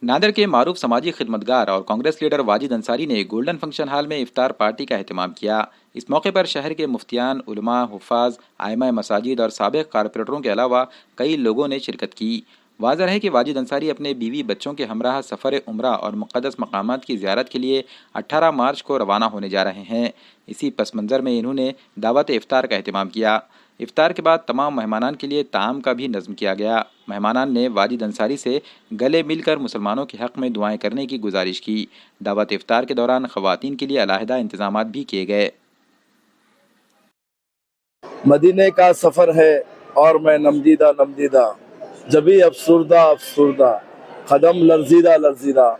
نادر کے معروف سماجی خدمتگار اور کانگریس لیڈر واجد انصاری نے گولڈن فنکشن ہال میں افطار پارٹی کا اہتمام کیا۔ اس موقع پر شہر کے مفتیان، علماء، حفاظ، ائمہ مساجد اور سابق کارپوریٹروں کے علاوہ کئی لوگوں نے شرکت کی۔ واضح ہے کہ واجد انصاری اپنے بیوی بچوں کے ہمراہ سفر عمرہ اور مقدس مقامات کی زیارت کے لیے 18 مارچ کو روانہ ہونے جا رہے ہیں۔ اسی پس منظر میں انہوں نے دعوت افطار کا اہتمام کیا۔ افطار کے بعد تمام مہمانان کے لیے طعام کا بھی نظم کیا گیا۔ مہمانان نے واجد انصاری سے گلے مل کر مسلمانوں کے حق میں دعائیں کرنے کی گزارش کی۔ دعوت افطار کے دوران خواتین کے لیے علیحدہ انتظامات بھی کیے گئے۔ مدینے کا سفر ہے اور میں نمدیدہ نمدیدہ، جبھی افسردہ افسردہ، قدم لرزیدہ لرزیدہ۔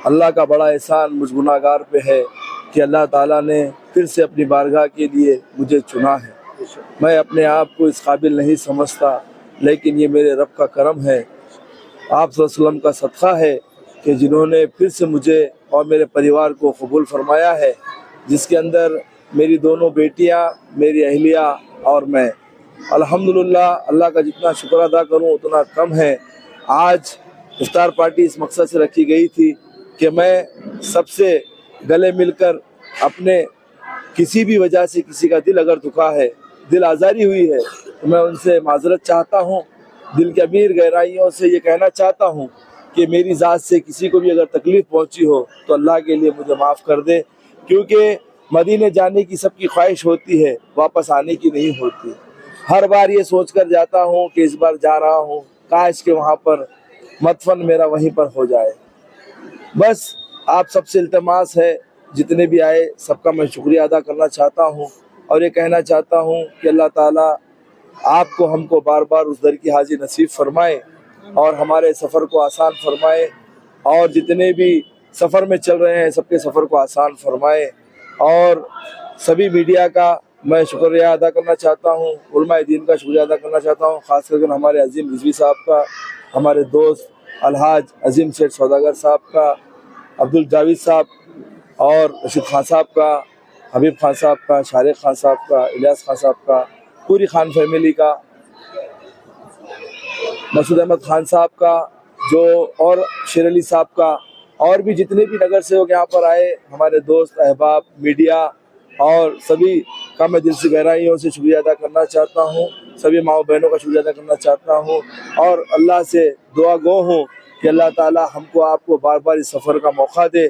اللہ کا بڑا احسان مجھ گناہگار پہ ہے کہ اللہ تعالیٰ نے پھر سے اپنی بارگاہ کے لیے مجھے چنا ہے۔ میں اپنے آپ کو اس قابل نہیں سمجھتا، لیکن یہ میرے رب کا کرم ہے، آپ صلی اللہ علیہ وسلم کا صدقہ ہے کہ جنہوں نے پھر سے مجھے اور میرے پریوار کو قبول فرمایا ہے، جس کے اندر میری دونوں بیٹیاں، میری اہلیہ اور میں۔ الحمدللہ اللہ کا جتنا شکر ادا کروں اتنا کم ہے۔ آج افطار پارٹی اس مقصد سے رکھی گئی تھی کہ میں سب سے گلے مل کر اپنے کسی بھی وجہ سے کسی کا دل اگر دکھا ہے، دل آزاری ہوئی ہے، تو میں ان سے معذرت چاہتا ہوں۔ دل کے امیر گہرائیوں سے یہ کہنا چاہتا ہوں کہ میری ذات سے کسی کو بھی اگر تکلیف پہنچی ہو تو اللہ کے لیے مجھے معاف کر دے، کیونکہ مدینے جانے کی سب کی خواہش ہوتی ہے، واپس آنے کی نہیں ہوتی۔ ہر بار یہ سوچ کر جاتا ہوں کہ اس بار جا رہا ہوں، کاش کہ وہاں پر مدفن میرا وہیں پر ہو جائے۔ بس آپ سب سے التماس ہے، جتنے بھی آئے سب کا میں شکریہ ادا کرنا چاہتا ہوں، اور یہ کہنا چاہتا ہوں کہ اللہ تعالیٰ آپ کو ہم کو بار بار اس در کی حاضری نصیب فرمائے اور ہمارے سفر کو آسان فرمائے، اور جتنے بھی سفر میں چل رہے ہیں سب کے سفر کو آسان فرمائے۔ اور سبھی میڈیا کا میں شکریہ ادا کرنا چاہتا ہوں، علماء دین کا شکریہ ادا کرنا چاہتا ہوں، خاص کر ہمارے عظیم رضوی صاحب کا، ہمارے دوست الحاج عظیم سیٹھ سوداگر صاحب کا، عبدالجاوید صاحب اور رشید خان صاحب کا، حبیب خان صاحب کا، شارق خان صاحب کا، الیاس خان صاحب کا، پوری خان فیملی کا، مسعود احمد خان صاحب کا، جو اور شیر علی صاحب کا، اور بھی جتنے بھی نگر سے لوگ یہاں پر آئے، ہمارے دوست احباب، میڈیا اور سبھی کا میں دل سے گہرائیوں سے شکریہ ادا کرنا چاہتا ہوں، سبھی ماؤں بہنوں کا شکریہ ادا کرنا چاہتا ہوں، اور اللہ سے دعا گو ہوں کہ اللہ تعالی ہم کو آپ کو بار بار اس سفر کا موقع دے۔